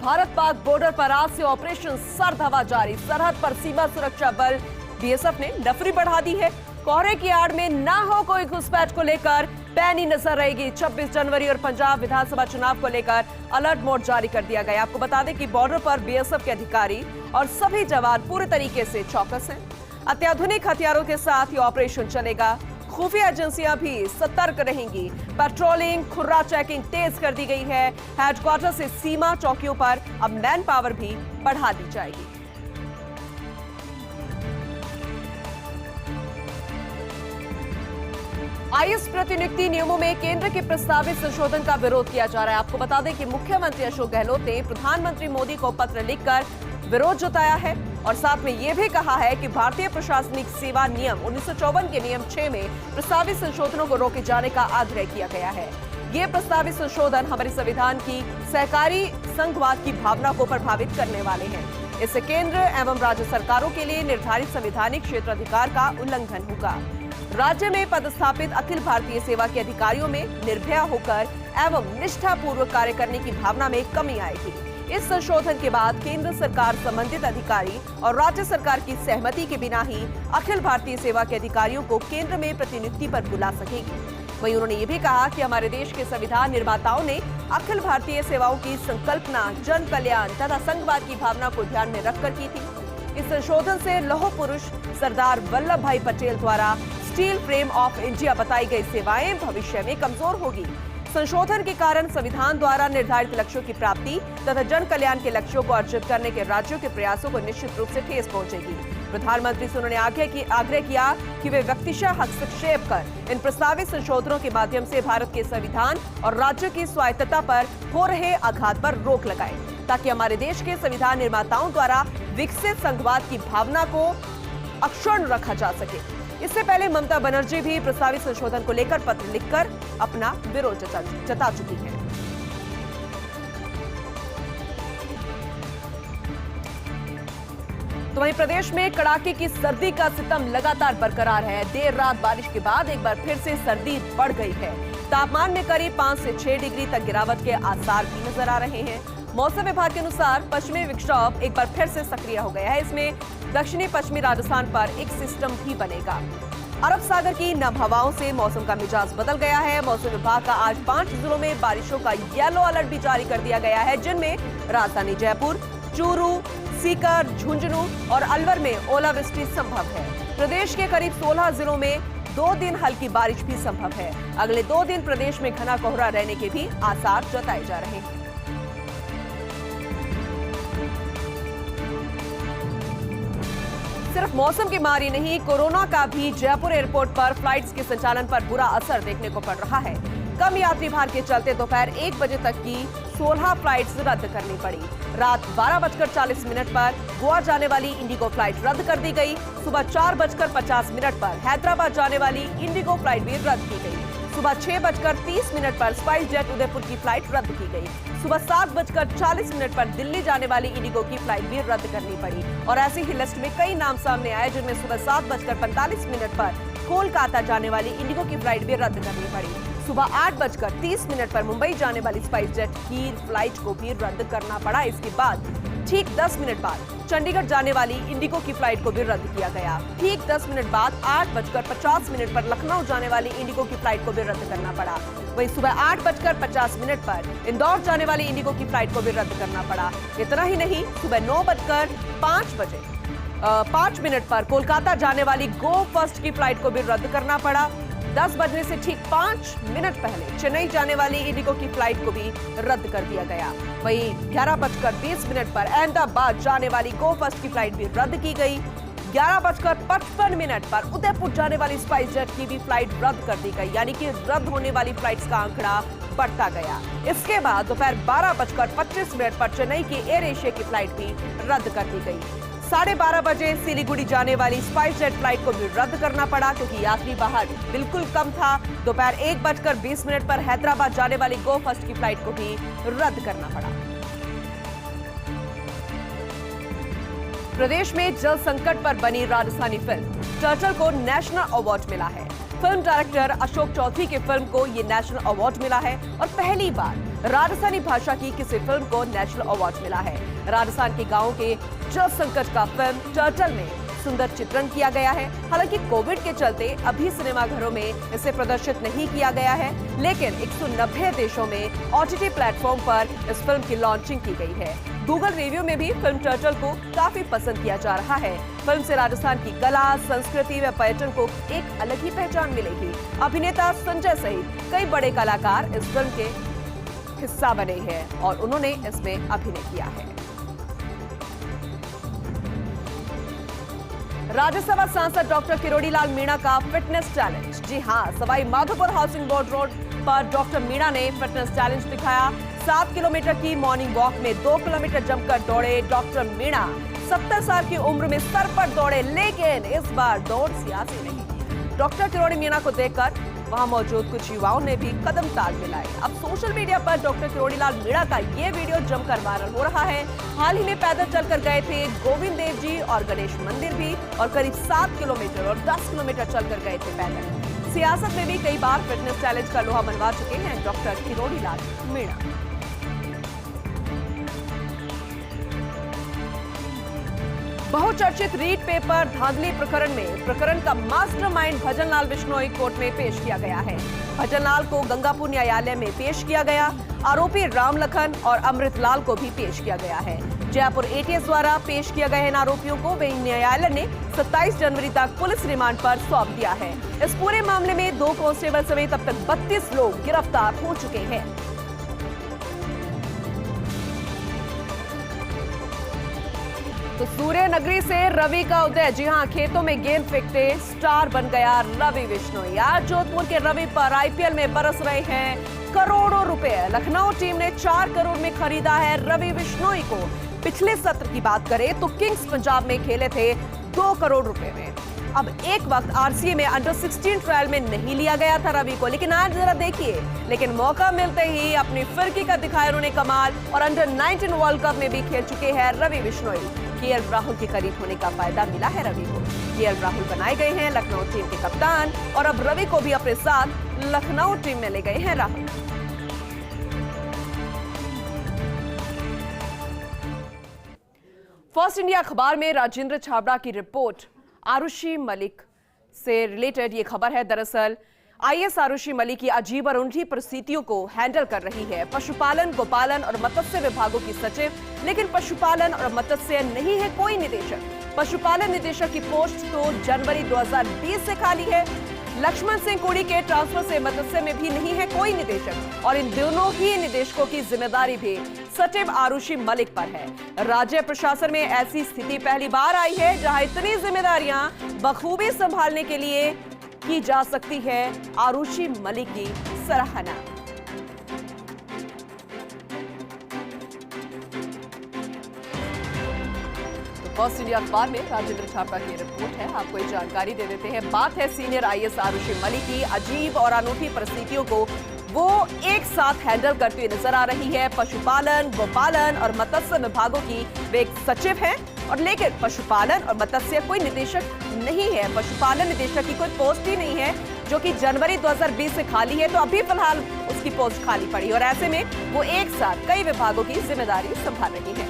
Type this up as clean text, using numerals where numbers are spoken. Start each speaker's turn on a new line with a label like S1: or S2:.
S1: Bharat Pak border पर आज से ऑपरेशन सर्द हवा जारी। सरहद पर सीमा सुरक्षा बल बीएसएफ ने नफरी बढ़ा दी है। कोहरे की आड़ में ना हो कोई घुसपैठ को लेकर पैनी नजर रहेगी। 26 जनवरी और पंजाब विधानसभा चुनाव को लेकर अलर्ट मोड जारी कर दिया गया। आपको बता दें कि बॉर्डर पर बीएसएफ के अधिकारी और सभी जवान पूरे तरीके से चौकस हैं। अत्याधुनिक हथियारों के साथ ये ऑपरेशन चलेगा। खुफिया एजेंसियां भी सतर्क रहेंगी। पेट्रोलिंग, खुर्रा चेकिंग तेज कर दी गई है। हेडक्वार्टर से सीमा चौकियों पर अब मैन पावर भी बढ़ा दी जाएगी। आईएएस प्रतिनियुक्ति नियमों में केंद्र के प्रस्तावित संशोधन का विरोध किया जा रहा है। आपको बता दें कि मुख्यमंत्री अशोक गहलोत ने प्रधानमंत्री मोदी को पत्र लिखकर विरोध जताया है और साथ में यह भी कहा है कि भारतीय प्रशासनिक सेवा नियम 1954 के नियम 6 में प्रस्तावित संशोधनों को रोके जाने का आग्रह किया गया है। ये प्रस्तावित संशोधन हमारे संविधान की सहकारी संघवाद की भावना को प्रभावित करने वाले हैं। इससे केंद्र एवं राज्य सरकारों के लिए निर्धारित संवैधानिक क्षेत्राधिकार का उल्लंघन होगा। राज्य में पदस्थापित अखिल भारतीय सेवा के अधिकारियों में निर्भया होकर एवं निष्ठापूर्वक कार्य करने की भावना में कमी आएगी। इस संशोधन के बाद केंद्र सरकार संबंधित अधिकारी और राज्य सरकार की सहमति के बिना ही अखिल भारतीय सेवा के अधिकारियों को केंद्र में प्रतिनियुक्ति पर बुला सकेगी। वहीं उन्होंने ये भी कहा कि हमारे देश के संविधान निर्माताओं ने अखिल भारतीय सेवाओं की संकल्पना जन कल्याण तथा संघवाद की भावना को ध्यान में रखकर की थी। इस संशोधन से लौह पुरुष सरदार वल्लभ भाई पटेल द्वारा स्टील फ्रेम ऑफ इंडिया बताई गई सेवाएं भविष्य में कमजोर होगी। संशोधन के कारण संविधान द्वारा निर्धारित लक्ष्यों की प्राप्ति तथा जन कल्याण के लक्ष्यों को अर्जित करने के राज्यों के प्रयासों को निश्चित रूप से ठेस पहुंचेगी। प्रधानमंत्री से उन्होंने आग्रह किया कि वे व्यक्तिशः हस्तक्षेप कर इन प्रस्तावित संशोधनों के माध्यम से भारत के संविधान और राज्यों की स्वायत्तता पर हो रहे आघात पर रोक लगाएं, ताकि हमारे देश के संविधान निर्माताओं द्वारा विकसित संघवाद की भावना को अक्षुण्ण रखा जा सके। इससे पहले ममता बनर्जी भी प्रस्तावित संशोधन को लेकर पत्र लिखकर अपना विरोध जता चुकी हैं। तो वहीं प्रदेश में कड़ाके की सर्दी का सितम लगातार बरकरार है। देर रात बारिश के बाद एक बार फिर से सर्दी बढ़ गई है। तापमान में करीब 5 से 6 डिग्री तक गिरावट के आसार भी नजर आ रहे हैं। मौसम विभाग के अनुसार पश्चिमी विक्षोभ एक बार फिर से सक्रिय हो गया है। इसमें दक्षिणी पश्चिमी राजस्थान पर एक सिस्टम भी बनेगा। अरब सागर की नम हवाओं से मौसम का मिजाज बदल गया है। मौसम विभाग का आज 5 जिलों में बारिशों का येलो अलर्ट भी जारी कर दिया गया है, जिनमें राजधानी जयपुर, चूरू, सीकर, झुंझुनू और अलवर में ओलावृष्टि संभव है। प्रदेश के करीब 16 जिलों में 2 दिन हल्की बारिश भी संभव है। अगले 2 दिन प्रदेश में घना कोहरा रहने के भी आसार जताए जा रहे हैं। सिर्फ मौसम की मार ही नहीं, कोरोना का भी जयपुर एयरपोर्ट पर फ्लाइट्स के संचालन पर बुरा असर देखने को पड़ रहा है। कम यात्री भार के चलते दोपहर 1 बजे तक की 16 फ्लाइट्स रद्द करनी पड़ी। रात 12:40 पर गोवा जाने वाली इंडिगो फ्लाइट रद्द कर दी गई। सुबह 4:50 पर हैदराबाद जाने वाली इंडिगो फ्लाइट भी रद्द की गई। सुबह 6:30 पर स्पाइस जेट उदयपुर की फ्लाइट रद्द की गई। सुबह 7:40 पर दिल्ली जाने वाली इंडिगो की फ्लाइट भी रद्द करनी पड़ी। और ऐसी ही लिस्ट में कई नाम सामने आए, जिनमें सुबह 7:45 पर कोलकाता जाने वाली इंडिगो की फ्लाइट भी रद्द करनी पड़ी। सुबह 8:30 पर मुंबई जाने वाली स्पाइस जेट की फ्लाइट को भी रद्द करना पड़ा। इसके बाद ठीक 10 मिनट बाद चंडीगढ़ जाने वाली इंडिगो की फ्लाइट को भी रद्द किया गया। ठीक 10 मिनट बाद 8:50 पर लखनऊ जाने वाली इंडिगो की फ्लाइट को भी रद्द करना पड़ा। वहीं सुबह 8:50 पर इंदौर जाने वाली इंडिगो की फ्लाइट को भी रद्द करना पड़ा। इतना ही नहीं, सुबह 9:05 पर कोलकाता जाने वाली गो फर्स्ट की फ्लाइट को भी रद्द करना पड़ा। 10 बजने से ठीक 5 मिनट पहले चेन्नई जाने वाली इंडिगो की फ्लाइट को भी रद्द कर दिया गया। वहीं 11:20 पर अहमदाबाद जाने वाली गो फर्स्ट की फ्लाइट भी रद्द की गई। 11:55 पर उदयपुर जाने वाली स्पाइस जेट की भी फ्लाइट रद्द कर दी गई, यानी कि रद्द होने वाली फ्लाइट्स का आंकड़ा बढ़ता गया। इसके बाद दोपहर 12:25 पर चेन्नई की एयर एशिया की फ्लाइट भी रद्द कर दी गई। 12:30 बजे सिलीगुड़ी जाने वाली स्पाइस जेट फ्लाइट को भी रद्द करना पड़ा, क्योंकि यात्री बाहर बिल्कुल कम था। दोपहर 1:20 पर हैदराबाद जाने वाली गो फर्स्ट की फ्लाइट को भी रद्द करना पड़ा। प्रदेश में जल संकट पर बनी राजस्थानी फिल्म टर्टल को नेशनल अवार्ड मिला है। फिल्म डायरेक्टर अशोक चौधरी की फिल्म को ये नेशनल अवार्ड मिला है और पहली बार राजस्थानी भाषा की किसी फिल्म को नेशनल अवार्ड मिला है। राजस्थान के गांवों के जल संकट का फिल्म टर्टल में सुंदर चित्रण किया गया है। हालांकि कोविड के चलते अभी सिनेमाघरों में इसे प्रदर्शित नहीं किया गया है, लेकिन 190 देशों में OTT प्लेटफॉर्म पर इस फिल्म की लॉन्चिंग की गई है। गूगल रिव्यू में भी फिल्म टर्टल को काफी पसंद किया जा रहा है। फिल्म से राजस्थान की कला, संस्कृति व पर्यटन को एक अलग ही पहचान मिलेगी। अभिनेता संजय सहित कई बड़े कलाकार इस फिल्म के हिस्सा बने हैं और उन्होंने इसमें अभिनय किया है। राज्यसभा सांसद डॉक्टर किरोड़ीलाल मीणा का फिटनेस चैलेंज। जी हां, Sawai Madhopur housing board road पर डॉक्टर मीणा ने फिटनेस चैलेंज दिखाया। 7 किलोमीटर की मॉर्निंग वॉक में 2 किलोमीटर जमकर दौड़े डॉक्टर मीणा। 70 साल की उम्र में सर पर दौड़े, लेकिन इस बार दौड़ सियासी नहीं। डॉक्टर किरोड़ी मीणा को देखकर वहां मौजूद कुछ युवाओं ने भी कदम ताल मिलाए। अब सोशल मीडिया पर डॉक्टर किरोड़ीलाल मीणा का ये वीडियो जमकर वायरल हो रहा है। हाल ही में पैदल चलकर गए थे गोविंद देव जी और गणेश मंदिर भी, और करीब 7 किलोमीटर और 10 किलोमीटर चलकर गए थे पैदल। सियासत में भी कई बार फिटनेस चैलेंज का लोहा मनवा चुके हैं डॉक्टर किरोड़ीलाल मीणा। बहुचर्चित रीट पेपर धांधली प्रकरण का मास्टरमाइंड भजनलाल बिश्नोई कोर्ट में पेश किया गया है। भजनलाल को गंगापुर न्यायालय में पेश किया गया। आरोपी रामलखन और अमृतलाल को भी पेश किया गया है। जयपुर ATS द्वारा पेश किए गए इन आरोपियों को वही न्यायालय ने 27 जनवरी तक पुलिस रिमांड पर सौंप दिया है। इस पूरे मामले में 2 कांस्टेबल समेत अब तक 32 लोग गिरफ्तार हो चुके हैं। तो सूर्य नगरी से रवि का उदय। जी हां, खेतों में गेंद फेंकते स्टार बन गया रवि बिश्नोई। आज जोधपुर के रवि पर IPL में बरस रहे हैं करोड़ों रुपए। लखनऊ टीम ने 4 करोड़ में खरीदा है रवि बिश्नोई को। पिछले सत्र की बात करें तो किंग्स पंजाब में खेले थे 2 करोड़ रुपए में। अब एक वक्त RCA में अंडर 16 ट्रायल में नहीं लिया गया था रवि को, लेकिन आज जरा देखिए, लेकिन मौका मिलते ही अपनी फिरकी का दिखाया उन्होंने कमाल, और अंडर 19 वर्ल्ड कप में भी खेल चुके हैं रवि बिश्नोई। KL राहुल के करीब होने का फायदा मिला है रवि को। KL राहुल बनाए गए हैं लखनऊ टीम के कप्तान, और अब रवि को भी अपने साथ लखनऊ टीम में ले गए हैं राहुल। फर्स्ट इंडिया अखबार में राजेंद्र छाबड़ा की रिपोर्ट आरुषि मलिक से रिलेटेड ये खबर है। दरअसल IAS आरुषि मलिक की अजीब और अनूठी परिस्थितियों को हैंडल कर रही है। पशुपालन, गोपालन और मत्स्य विभागों की सचिव, लेकिन पशुपालन और मत्स्य नहीं है कोई निदेशक। पशुपालन निदेशक की पोस्ट तो जनवरी 2020 से खाली है। लक्ष्मण सिंह कुड़ी के ट्रांसफर से मत्स्य में भी नहीं है कोई निदेशक, और इन दोनों ही निदेशकों की जिम्मेदारी भी सचिव आरुषि मलिक पर है। राज्य प्रशासन में ऐसी स्थिति पहली बार आई है जहां इतनी जिम्मेदारियां बखूबी संभालने के लिए की जा सकती है। आरुषि मलिक की सराहना। फर्स्ट इंडिया अखबार में राजेंद्र छाबड़ा की रिपोर्ट है, आपको ये जानकारी दे देते हैं। बात है सीनियर IAS आरुषि मलिक की। अजीब और अनूठी परिस्थितियों को वो एक साथ हैंडल करती हुई नजर आ रही है। पशुपालन, गोपालन और मत्स्य विभागों की वे एक सचिव हैं, और लेकिन पशुपालन और मत्स्य कोई निदेशक नहीं है। पशुपालन निदेशक की कोई पोस्ट ही नहीं है, जो कि जनवरी 2020 से खाली है। तो अभी फिलहाल उसकी पोस्ट खाली पड़ी, और ऐसे में वो एक साथ कई विभागों की जिम्मेदारी संभाल रही है।